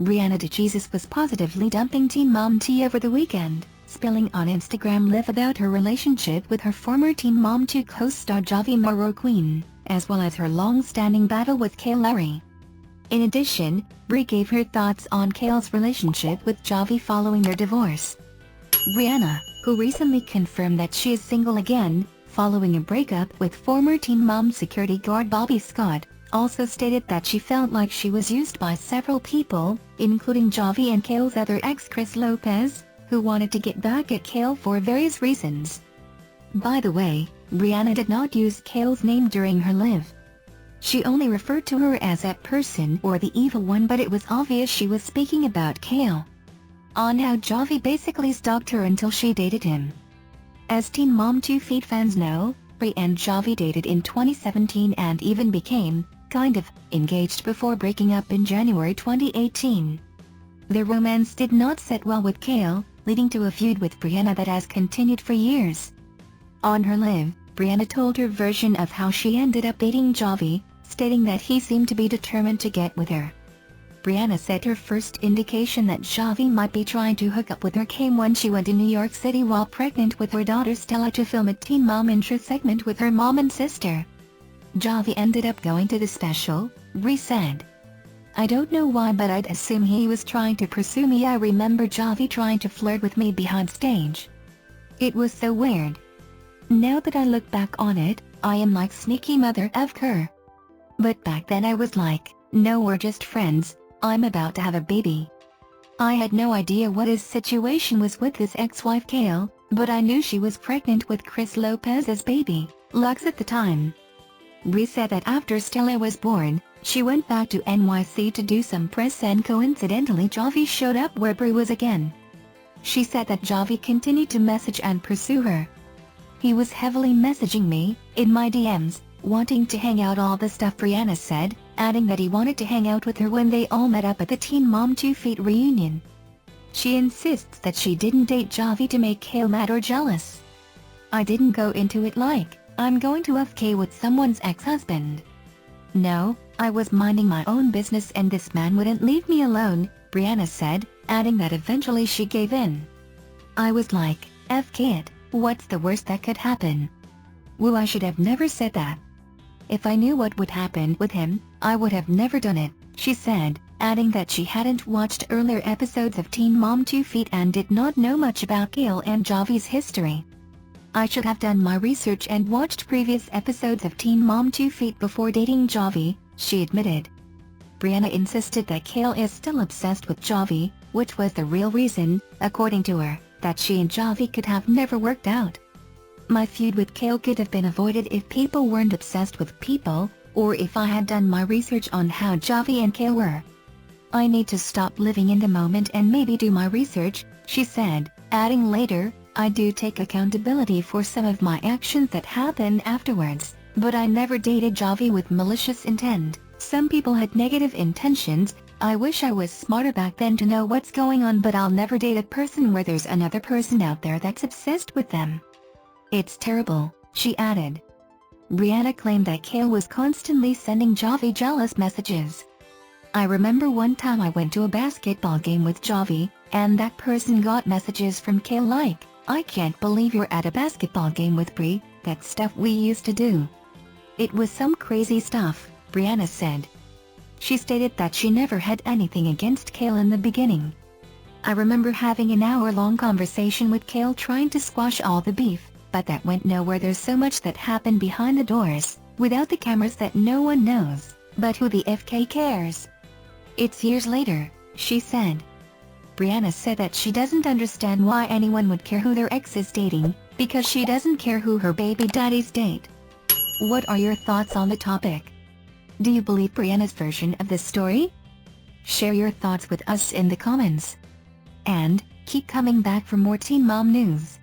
Briana DeJesus was positively dumping Teen Mom tea over the weekend, spilling on Instagram Live about her relationship with her former Teen Mom 2 co-star Javi Marroquin, as well as her long-standing battle with Kale Larry. In addition, Bri gave her thoughts on Kale's relationship with Javi following their divorce. Briana, who recently confirmed that she is single again, following a breakup with former Teen Mom security guard Bobby Scott, also stated that she felt like she was used by several people, including Javi and Kale's other ex Chris Lopez, who wanted to get back at Kale for various reasons. By the way, Briana did not use Kale's name during her live. She only referred to her as that person or the evil one, but it was obvious she was speaking about Kale. On how Javi basically stalked her until she dated him. As Teen Mom 2 Feet fans know, Bri and Javi dated in 2017 and even became, kind of, engaged before breaking up in January 2018. Their romance did not sit well with Kale, leading to a feud with Briana that has continued for years. On her live, Briana told her version of how she ended up dating Javi, stating that he seemed to be determined to get with her. Briana said her first indication that Javi might be trying to hook up with her came when she went to New York City while pregnant with her daughter Stella to film a Teen Mom intro segment with her mom and sister. Javi ended up going to the special, Bri said. I don't know why, but I'd assume he was trying to pursue me. I remember Javi trying to flirt with me behind stage. It was so weird. Now that I look back on it, I am like sneaky mother of her. But back then I was like, no, we're just friends, I'm about to have a baby. I had no idea what his situation was with his ex-wife Kale, but I knew she was pregnant with Chris Lopez's baby, Lux, at the time. Bri said that after Stella was born, she went back to NYC to do some press and coincidentally Javi showed up where Bri was again. She said that Javi continued to message and pursue her. He was heavily messaging me, in my DMs, wanting to hang out, all the stuff, Briana said, adding that he wanted to hang out with her when they all met up at the Teen Mom 2 Feet reunion. She insists that she didn't date Javi to make Kale mad or jealous. I didn't go into it like, I'm going to FK with someone's ex-husband. No, I was minding my own business and this man wouldn't leave me alone, Briana said, adding that eventually she gave in. I was like, FK it, what's the worst that could happen? Woo, I should have never said that. If I knew what would happen with him, I would have never done it, she said, adding that she hadn't watched earlier episodes of Teen Mom 2 Feet and did not know much about Kale and Javi's history. I should have done my research and watched previous episodes of Teen Mom 2 Feet before dating Javi, she admitted. Briana insisted that Kale is still obsessed with Javi, which was the real reason, according to her, that she and Javi could have never worked out. My feud with Kale could have been avoided if people weren't obsessed with people, or if I had done my research on how Javi and Kale were. I need to stop living in the moment and maybe do my research, she said, adding later, I do take accountability for some of my actions that happen afterwards, but I never dated Javi with malicious intent. Some people had negative intentions. I wish I was smarter back then to know what's going on, but I'll never date a person where there's another person out there that's obsessed with them. It's terrible, she added. Briana claimed that Kale was constantly sending Javi jealous messages. I remember one time I went to a basketball game with Javi, and that person got messages from Kale like, I can't believe you're at a basketball game with Bri, that stuff we used to do. It was some crazy stuff, Briana said. She stated that she never had anything against Kale in the beginning. I remember having an hour-long conversation with Kale trying to squash all the beef, but that went nowhere. There's so much that happened behind the doors, without the cameras, that no one knows, but who the FK cares? It's years later, she said. Briana said that she doesn't understand why anyone would care who their ex is dating, because she doesn't care who her baby daddies date. What are your thoughts on the topic? Do you believe Briana's version of the story? Share your thoughts with us in the comments. And keep coming back for more Teen Mom news.